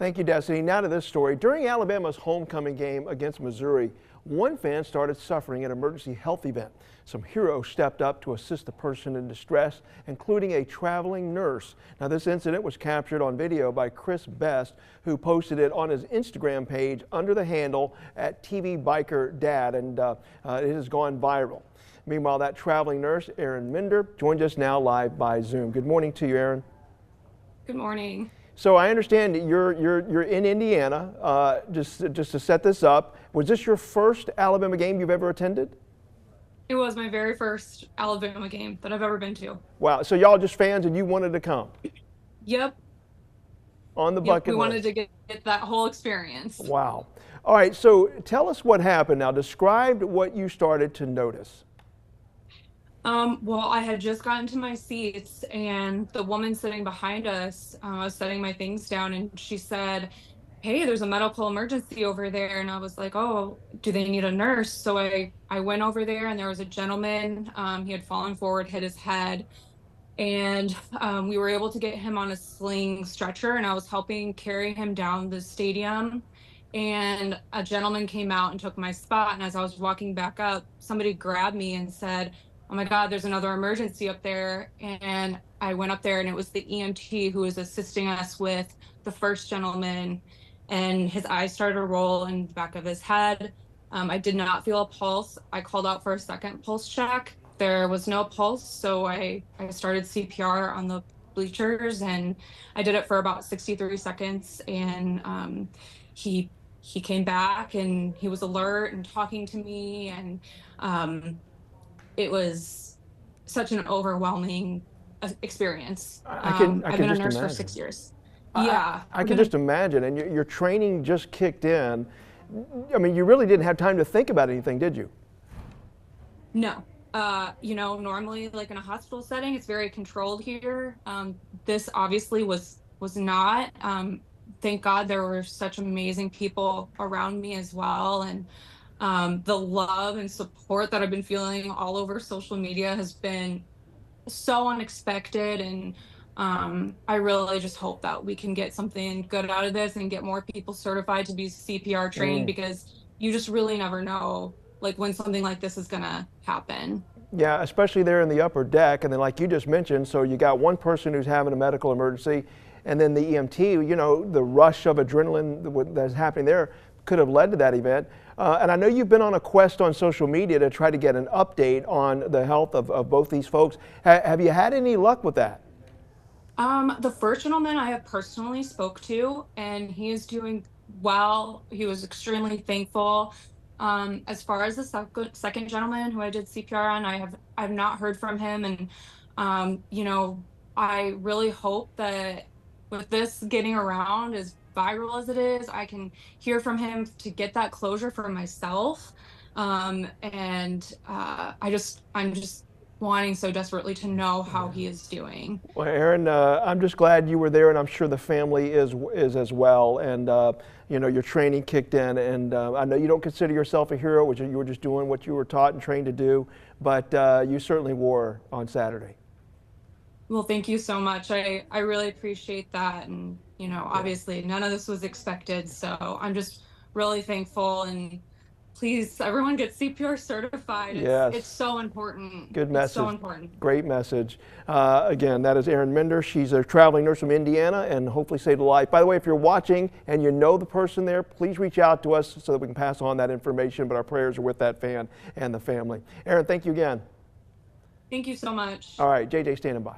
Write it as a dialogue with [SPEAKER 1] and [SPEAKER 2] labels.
[SPEAKER 1] Thank you, Destiny. Now to this story. During Alabama's homecoming game against Missouri, one fan started suffering an emergency health event. Some heroes stepped up to assist the person in distress, including a traveling nurse. Now, this incident was captured on video by Chris Best, who posted it on his Instagram page under the handle at TV Biker Dad, and it has gone viral. Meanwhile, that traveling nurse, Erin Minder, joined us now live by Zoom. Good morning to you, Erin.
[SPEAKER 2] Good morning.
[SPEAKER 1] So I understand that you're in Indiana. Just to set this up, was this your first Alabama game you've ever attended?
[SPEAKER 2] It was my very first Alabama game that I've ever been to.
[SPEAKER 1] Wow. So y'all just fans and you wanted to come?
[SPEAKER 2] Yep.
[SPEAKER 1] On the bucket list.
[SPEAKER 2] We wanted to get that whole experience.
[SPEAKER 1] Wow. All right. So tell us what happened. Now describe what you started to notice.
[SPEAKER 2] Well, I had just gotten to my seats and the woman sitting behind us, I was setting my things down and she said, "Hey, there's a medical emergency over there." And I was like, "Oh, do they need a nurse?" So I went over there and there was a gentleman, he had fallen forward, hit his head, and we were able to get him on a sling stretcher and I was helping carry him down the stadium. And a gentleman came out and took my spot. And as I was walking back up, somebody grabbed me and said, "Oh my God, there's another emergency up there." And I went up there and it was the EMT who was assisting us with the first gentleman, and his eyes started to roll in the back of his head. I did not feel a pulse. I called out for a second pulse check. There was no pulse, so I started CPR on the bleachers and I did it for about 63 seconds. And he came back and he was alert and talking to me, and it was such an overwhelming experience. I've been a nurse for 6 years. Yeah.
[SPEAKER 1] I can just imagine. And your training just kicked in. I mean, you really didn't have time to think about anything, did you?
[SPEAKER 2] No. Normally, like in a hospital setting, it's very controlled here. This obviously was not. Thank God there were such amazing people around me as well. And the love and support that I've been feeling all over social media has been so unexpected. And I really just hope that we can get something good out of this and get more people certified to be CPR trained, because you just really never know like when something like this is gonna happen.
[SPEAKER 1] Yeah, especially there in the upper deck. And then like you just mentioned, so you got one person who's having a medical emergency, and then the EMT, the rush of adrenaline that's happening there could have led to that event. And I know you've been on a quest on social media to try to get an update on the health of both these folks. Have you had any luck with that?
[SPEAKER 2] The first gentleman I have personally spoke to, and he is doing well. He was extremely thankful. As far as the second gentleman who I did CPR on, I've not heard from him. And, I really hope that with this getting around as viral as it is, I can hear from him to get that closure for myself. I'm just wanting so desperately to know how he is doing.
[SPEAKER 1] Well, Erin, I'm just glad you were there, and I'm sure the family is as well. And your training kicked in, and I know you don't consider yourself a hero, which you were just doing what you were taught and trained to do, but you certainly were on Saturday.
[SPEAKER 2] Well, thank you so much. I really appreciate that. And, obviously none of this was expected. So I'm just really thankful, and please, everyone get CPR certified.
[SPEAKER 1] Yes.
[SPEAKER 2] It's so important.
[SPEAKER 1] Good message.
[SPEAKER 2] It's so important.
[SPEAKER 1] Great message. Again, that is Erin Minder. She's a traveling nurse from Indiana and hopefully saved a life. By the way, if you're watching and you know the person there, please reach out to us so that we can pass on that information. But our prayers are with that fan and the family. Erin, thank you again.
[SPEAKER 2] Thank you so much.
[SPEAKER 1] All right, JJ, standing by.